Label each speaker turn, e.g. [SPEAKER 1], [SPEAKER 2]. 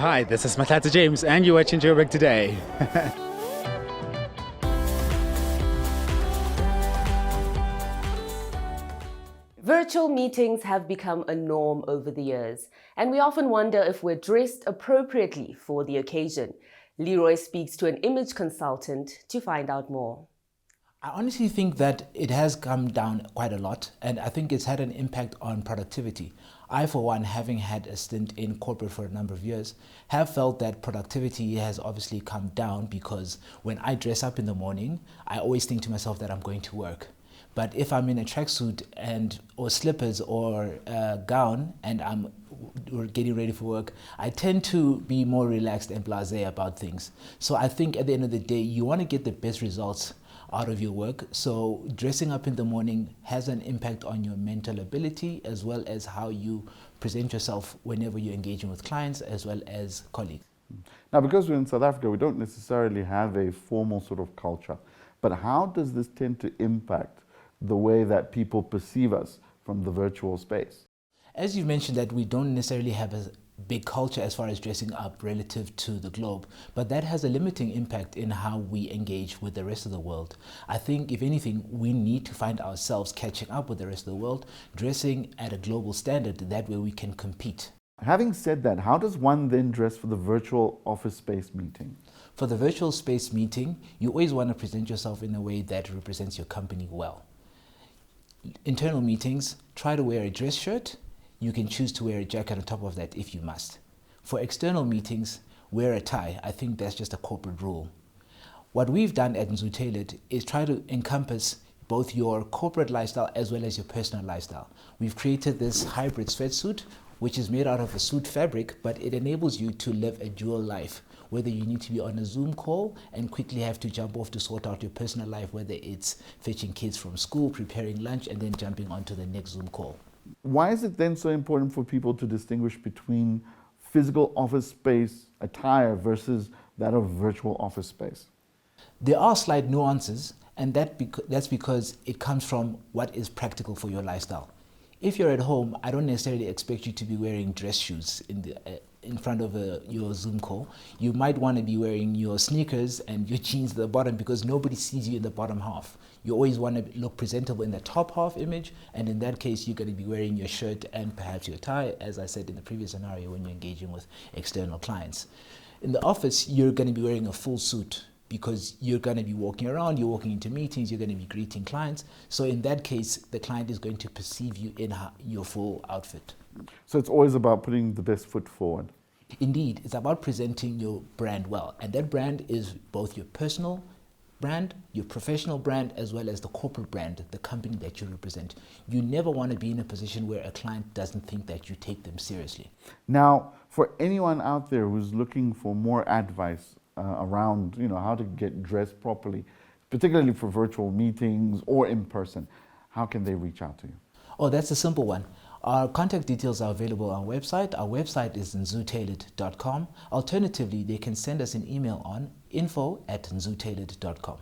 [SPEAKER 1] Hi, this is Matlata James, and you're watching Joburgtoday.
[SPEAKER 2] Virtual meetings have become a norm over the years, and we often wonder if we're dressed appropriately for the occasion. Leroy speaks to an image consultant to find out more.
[SPEAKER 3] I honestly think that it has come down quite a lot, and I think it's had an impact on productivity. I, for one, having had a stint in corporate for a number of years, have felt that productivity has obviously come down because when I dress up in the morning, I always think to myself that I'm going to work. But if I'm in a tracksuit or slippers or a gown and I'm getting ready for work, I tend to be more relaxed and blasé about things. So I think at the end of the day, you want to get the best results out of your work. So dressing up in the morning has an impact on your mental ability as well as how you present yourself whenever you're engaging with clients as well as colleagues.
[SPEAKER 4] Now, because we're in South Africa, we don't necessarily have a formal sort of culture. But how does this tend to impact the way that people perceive us from the virtual space?
[SPEAKER 3] As you mentioned, that we don't necessarily have a big culture as far as dressing up relative to the globe, but that has a limiting impact in how we engage with the rest of the world. I think, if anything, we need to find ourselves catching up with the rest of the world, dressing at a global standard, that way we can compete.
[SPEAKER 4] Having said that, how does one then dress for the virtual office space meeting?
[SPEAKER 3] For the virtual space meeting, you always want to present yourself in a way that represents your company well. Internal meetings, try to wear a dress shirt. You can choose to wear a jacket on top of that if you must. For external meetings, wear a tie. I think that's just a corporate rule. What we've done at Mngqibisa is try to encompass both your corporate lifestyle as well as your personal lifestyle. We've created this hybrid sweatsuit, which is made out of a suit fabric, but it enables you to live a dual life, whether you need to be on a Zoom call and quickly have to jump off to sort out your personal life, whether it's fetching kids from school, preparing lunch, and then jumping onto the next Zoom call.
[SPEAKER 4] Why is it then so important for people to distinguish between physical office space attire versus that of virtual office space?
[SPEAKER 3] There are slight nuances, and that's because it comes from what is practical for your lifestyle. If you're at home, I don't necessarily expect you to be wearing dress shoes in front of your Zoom call. You might want to be wearing your sneakers and your jeans at the bottom because nobody sees you in the bottom half. You always want to look presentable in the top half image, and in that case, you're going to be wearing your shirt and perhaps your tie, as I said in the previous scenario when you're engaging with external clients. In the office, you're going to be wearing a full suit because you're going to be walking around, you're walking into meetings, you're going to be greeting clients. So in that case, the client is going to perceive you in your full outfit.
[SPEAKER 4] So it's always about putting the best foot forward.
[SPEAKER 3] Indeed, it's about presenting your brand well. And that brand is both your personal brand, your professional brand, as well as the corporate brand, the company that you represent. You never want to be in a position where a client doesn't think that you take them seriously.
[SPEAKER 4] Now, for anyone out there who's looking for more advice around how to get dressed properly, particularly for virtual meetings or in person, how can they reach out to you?
[SPEAKER 3] Oh, that's a simple one. Our contact details are available on our website. Our website is mngqibisa.com. Alternatively, they can send us an email on info@mngqibisa.com.